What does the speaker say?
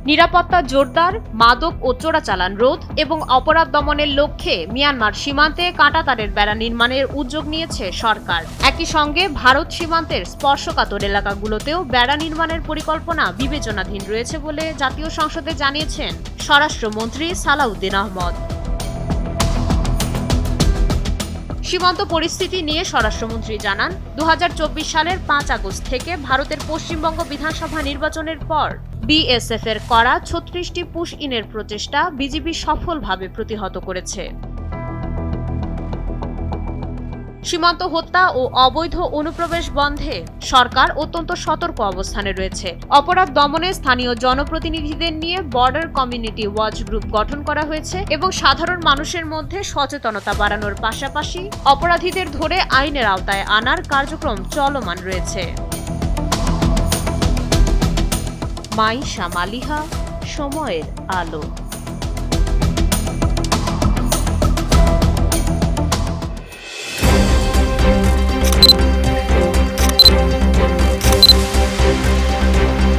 নিরাপত্তা জোরদার, মাদক ও চোরাচালান রোধ এবং অপরাধ দমনের লক্ষ্যে মিয়ানমার সীমান্তে কাঁটাতারের বেড়া নির্মাণের উদ্যোগ নিয়েছে সরকার। একই সঙ্গে ভারত সীমান্তের স্পর্শকাতর এলাকাগুলোতেও বেড়া নির্মাণের পরিকল্পনা বিবেচনাধীন রয়েছে বলে জাতীয় সংসদে জানিয়েছেন স্বরাষ্ট্রমন্ত্রী সালাউদ্দিন আহমদ। সীমান্ত পরিস্থিতি নিয়ে স্বরাষ্ট্রমন্ত্রী জানান, 2024 সালের 5 আগস্ট থেকে ভারতের পশ্চিমবঙ্গ বিধানসভা নির্বাচনের পর বিএসএফ এর করা 36টি পুশ ইনের প্রচেষ্টা বিজিবি সফলভাবে প্রতিহত করেছে। সীমান্ত হত্যা ও অবৈধ অনুপ্রবেশ বন্ধে সরকার অত্যন্ত সতর্ক অবস্থানে রয়েছে। অপরাধ দমনে স্থানীয় জনপ্রতিনিধিদের নিয়ে বর্ডার কমিউনিটি ওয়াচ গ্রুপ গঠন করা হয়েছে এবং সাধারণ মানুষের মধ্যে সচেতনতা বাড়ানোর পাশাপাশি অপরাধীদের ধরে আইনের আওতায় আনার কার্যক্রম চলমান রয়েছে। মাইশা মালিহা, সময়ের আলো।